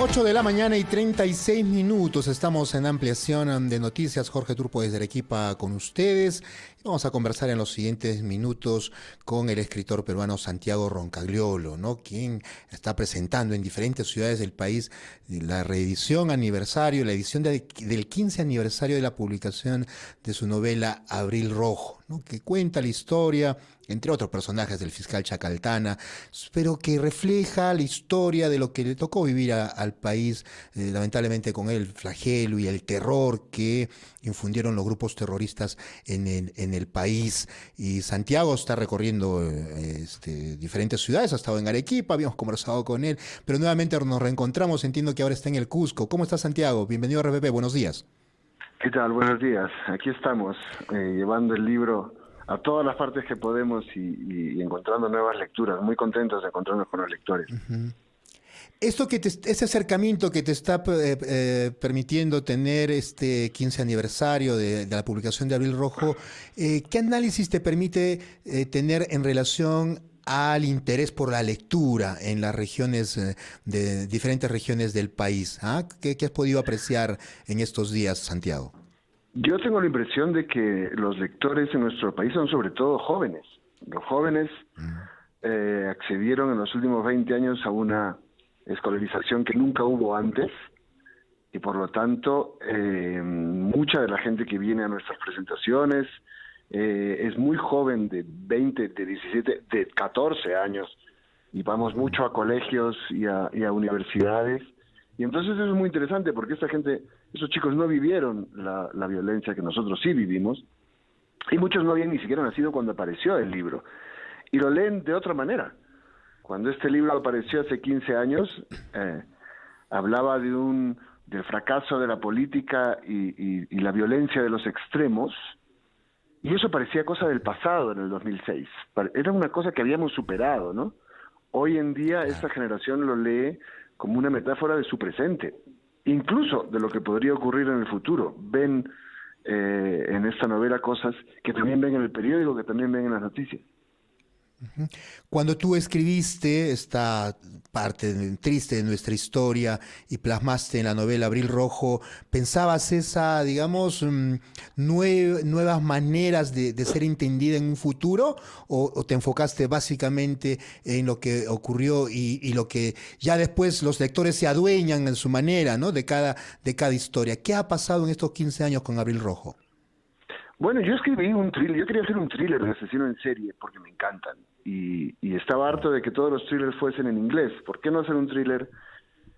8 de la mañana y 36 minutos. Estamos en ampliación de noticias. Jorge Turpo desde Arequipa con ustedes. Vamos a conversar en los siguientes minutos con el escritor peruano Santiago Roncagliolo, ¿no? Quien está presentando en diferentes ciudades del país la reedición aniversario, la edición del 15 aniversario de la publicación de su novela Abril Rojo, ¿no? Que cuenta la historia, entre otros personajes, del fiscal Chacaltana, pero que refleja la historia de lo que le tocó vivir al país, lamentablemente con el flagelo y el terror que infundieron los grupos terroristas en el país. Y Santiago está recorriendo diferentes ciudades, ha estado en Arequipa, habíamos conversado con él, pero nuevamente nos reencontramos, entiendo que ahora está en el Cusco. ¿Cómo está, Santiago? Bienvenido a RPP, buenos días. ¿Qué tal? Buenos días. Aquí estamos, llevando el libro a todas las partes que podemos y encontrando nuevas lecturas. Muy contentos de encontrarnos con los lectores. Uh-huh. Ese acercamiento que te está permitiendo tener este 15 aniversario de la publicación de Abril Rojo, ¿qué análisis te permite tener en relación al interés por la lectura en las regiones, de diferentes regiones del país? ¿Ah? ¿Qué has podido apreciar en estos días, Santiago? Yo tengo la impresión de que los lectores en nuestro país son sobre todo jóvenes. Los jóvenes accedieron en los últimos 20 años a una escolarización que nunca hubo antes, y por lo tanto mucha de la gente que viene a nuestras presentaciones es muy joven, de 20, de 17, de 14 años, y vamos mucho a colegios y a universidades, y entonces eso es muy interesante porque esta gente, esos chicos no vivieron la violencia que nosotros sí vivimos, y muchos no habían ni siquiera nacido cuando apareció el libro, y lo leen de otra manera. Cuando este libro apareció hace 15 años, hablaba del fracaso de la política y la violencia de los extremos, y eso parecía cosa del pasado en el 2006. Era una cosa que habíamos superado, ¿no? Hoy en día esta generación lo lee como una metáfora de su presente, incluso de lo que podría ocurrir en el futuro. Ven en esta novela cosas que también ven en el periódico, que también ven en las noticias. Cuando tú escribiste esta parte triste de nuestra historia y plasmaste en la novela Abril Rojo, ¿pensabas digamos, nuevas maneras de ser entendida en un futuro, o te enfocaste básicamente en lo que ocurrió y lo que ya después los lectores se adueñan en su manera, ¿no? de cada historia? ¿Qué ha pasado en estos 15 años con Abril Rojo? Bueno, yo escribí un thriller, yo quería hacer un thriller de asesino en serie porque me encantan, y estaba harto de que todos los thrillers fuesen en inglés. ¿Por qué no hacer un thriller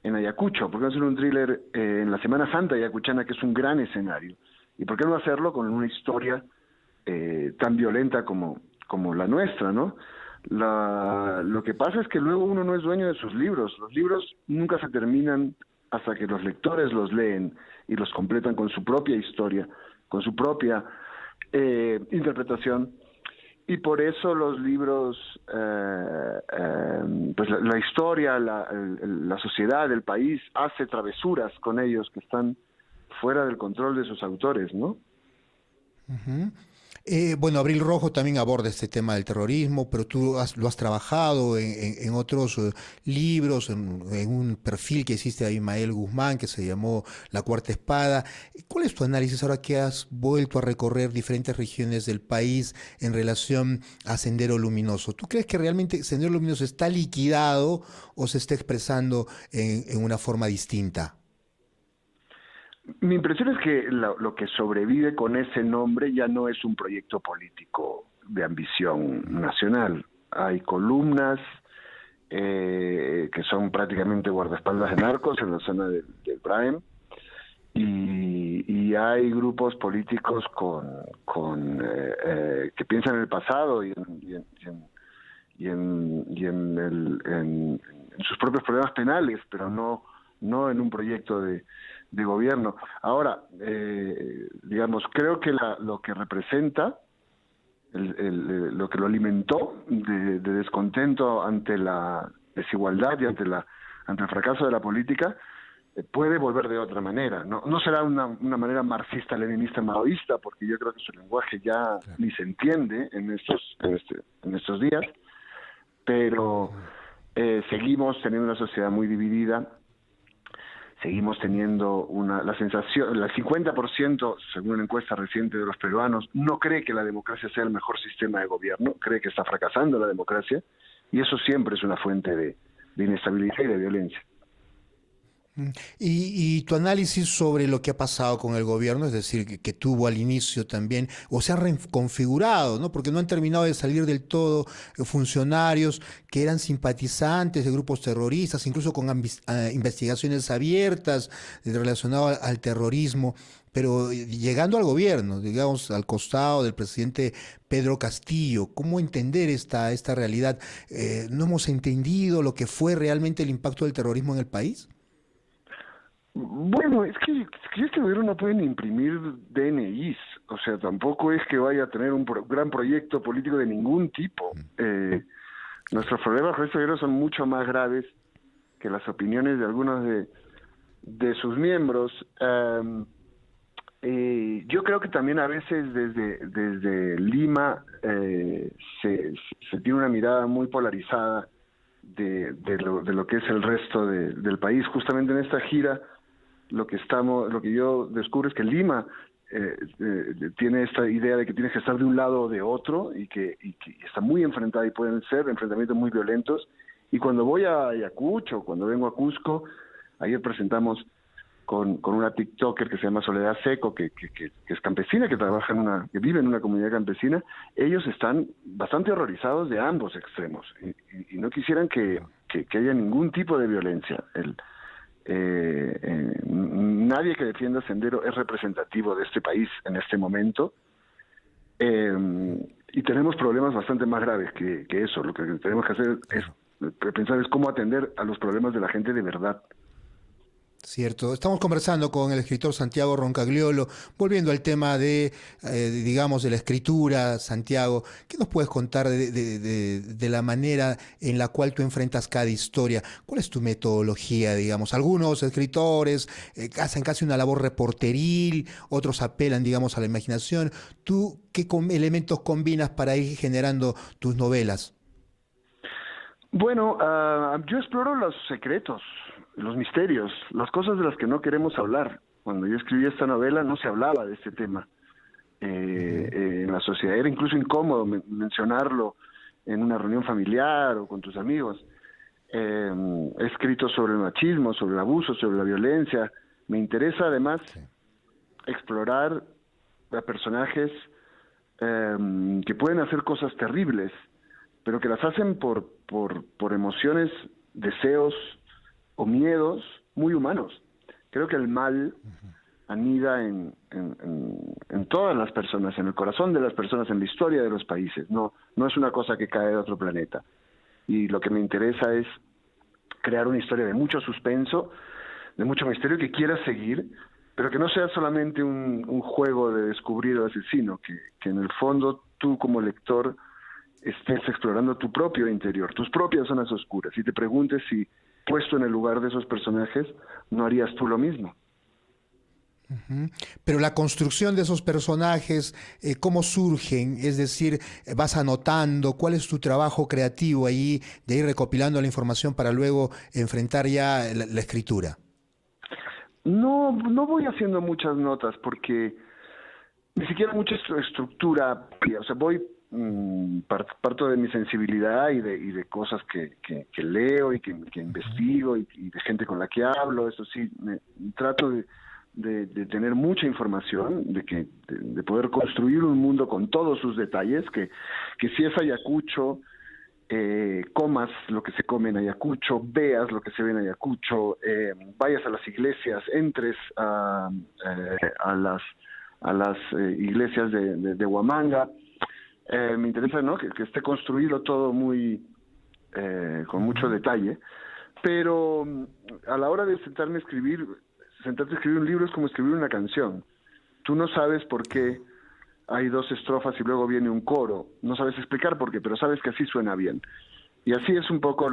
en Ayacucho? ¿Por qué no hacer un thriller en la Semana Santa ayacuchana, que es un gran escenario? ¿Y por qué no hacerlo con una historia tan violenta como la nuestra, ¿no? Lo que pasa es que luego uno no es dueño de sus libros. Los libros nunca se terminan hasta que los lectores los leen y los completan con su propia historia, con su propia interpretación, y por eso los libros, pues la historia, la sociedad, el país hace travesuras con ellos que están fuera del control de sus autores, ¿no? Uh-huh. Bueno, Abril Rojo también aborda este tema del terrorismo, pero tú lo has trabajado en otros libros, en un perfil que hiciste a Ismael Guzmán que se llamó La Cuarta Espada. ¿Cuál es tu análisis ahora que has vuelto a recorrer diferentes regiones del país en relación a Sendero Luminoso? ¿Tú crees que realmente Sendero Luminoso está liquidado o se está expresando en una forma distinta? Mi impresión es que lo que sobrevive con ese nombre ya no es un proyecto político de ambición nacional. Hay columnas que son prácticamente guardaespaldas de narcos en la zona del Braem, y hay grupos políticos que piensan en el pasado y en sus propios problemas penales, pero no en un proyecto de gobierno. Ahora, digamos, creo que lo que representa, lo que lo alimentó de descontento ante la desigualdad y ante el fracaso de la política, puede volver de otra manera. No será una manera marxista, leninista, maoísta, porque yo creo que su lenguaje ya ni se entiende en estos días, pero seguimos teniendo una sociedad muy dividida, Seguimos teniendo la sensación, el 50%, según una encuesta reciente de los peruanos, no cree que la democracia sea el mejor sistema de gobierno, cree que está fracasando la democracia, y eso siempre es una fuente de inestabilidad y de violencia. Y tu análisis sobre lo que ha pasado con el gobierno, es decir, que tuvo al inicio también, o se ha reconfigurado, ¿no? Porque no han terminado de salir del todo funcionarios que eran simpatizantes de grupos terroristas, incluso con investigaciones abiertas relacionadas al terrorismo, pero llegando al gobierno, digamos, al costado del presidente Pedro Castillo. ¿Cómo entender esta realidad? ¿No hemos entendido lo que fue realmente el impacto del terrorismo en el país? Bueno, es que este gobierno no pueden imprimir DNIs, o sea, tampoco es que vaya a tener un gran proyecto político de ningún tipo. Nuestros problemas con este gobierno son mucho más graves que las opiniones de algunos de sus miembros. Yo creo que también a veces desde Lima se tiene una mirada muy polarizada de lo que es el resto del país. Justamente en esta gira lo que yo descubro es que Lima tiene esta idea de que tienes que estar de un lado o de otro y que está muy enfrentada y pueden ser enfrentamientos muy violentos. Y cuando voy a Ayacucho, cuando vengo a Cusco, ayer presentamos con una TikToker que se llama Soledad Seco, que es campesina, que vive en una comunidad campesina. Ellos están bastante horrorizados de ambos extremos y no quisieran que haya ningún tipo de violencia. Nadie que defienda Sendero es representativo de este país en este momento, y tenemos problemas bastante más graves que eso. Lo que tenemos que hacer es pensar cómo atender a los problemas de la gente de verdad. Cierto. Estamos conversando con el escritor Santiago Roncagliolo, volviendo al tema digamos, de la escritura. Santiago, ¿qué nos puedes contar de la manera en la cual tú enfrentas cada historia? ¿Cuál es tu metodología, digamos? Algunos escritores hacen casi una labor reporteril, otros apelan, digamos, a la imaginación. ¿Tú qué elementos combinas para ir generando tus novelas? Bueno, yo exploro los secretos, los misterios, las cosas de las que no queremos hablar. Cuando yo escribí esta novela no se hablaba de este tema. En la sociedad era incluso incómodo mencionarlo en una reunión familiar o con tus amigos. He escrito sobre el machismo, sobre el abuso, sobre la violencia. Me interesa además explorar a personajes que pueden hacer cosas terribles, pero que las hacen por emociones, deseos o miedos muy humanos. Creo que el mal anida en todas las personas, en el corazón de las personas, en la historia de los países. No es una cosa que cae de otro planeta. Y lo que me interesa es crear una historia de mucho suspenso, de mucho misterio que quiera seguir, pero que no sea solamente un juego de descubrir al asesino, que en el fondo tú como lector estés explorando tu propio interior, tus propias zonas oscuras, y te preguntes si, puesto en el lugar de esos personajes, no harías tú lo mismo. Pero la construcción de esos personajes, ¿cómo surgen? Es decir, vas anotando, ¿cuál es tu trabajo creativo ahí de ir recopilando la información para luego enfrentar ya la escritura? No voy haciendo muchas notas porque ni siquiera mucha estructura, o sea, parto de mi sensibilidad y de cosas que leo y que investigo y de gente con la que hablo. Eso sí, trato de tener mucha información, de poder construir un mundo con todos sus detalles, que si es Ayacucho, comas lo que se come en Ayacucho, veas lo que se ve en Ayacucho, vayas a las iglesias, entres a las iglesias de Huamanga. Me interesa, ¿no?, que esté construido todo muy con mucho detalle, pero a la hora de sentarte a escribir un libro es como escribir una canción. Tú no sabes por qué hay dos estrofas y luego viene un coro, no sabes explicar por qué, pero sabes que así suena bien. Y así es un poco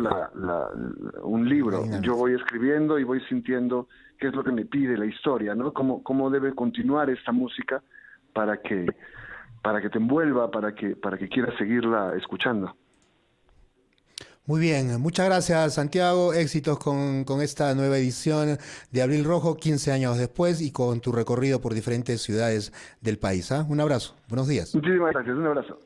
un libro. Yo voy escribiendo y voy sintiendo qué es lo que me pide la historia, ¿no? Cómo debe continuar esta música para que te envuelva, para que quieras seguirla escuchando. Muy bien, muchas gracias Santiago, éxitos con esta nueva edición de Abril Rojo, 15 años después y con tu recorrido por diferentes ciudades del país. ¿Ah? Un abrazo, buenos días. Muchísimas gracias, un abrazo.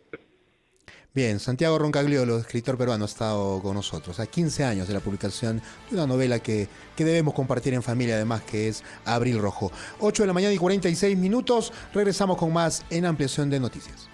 Bien, Santiago Roncagliolo, escritor peruano, ha estado con nosotros a 15 años de la publicación de una novela que debemos compartir en familia, además, que es Abril Rojo. 8 de la mañana y 46 minutos, regresamos con más en Ampliación de Noticias.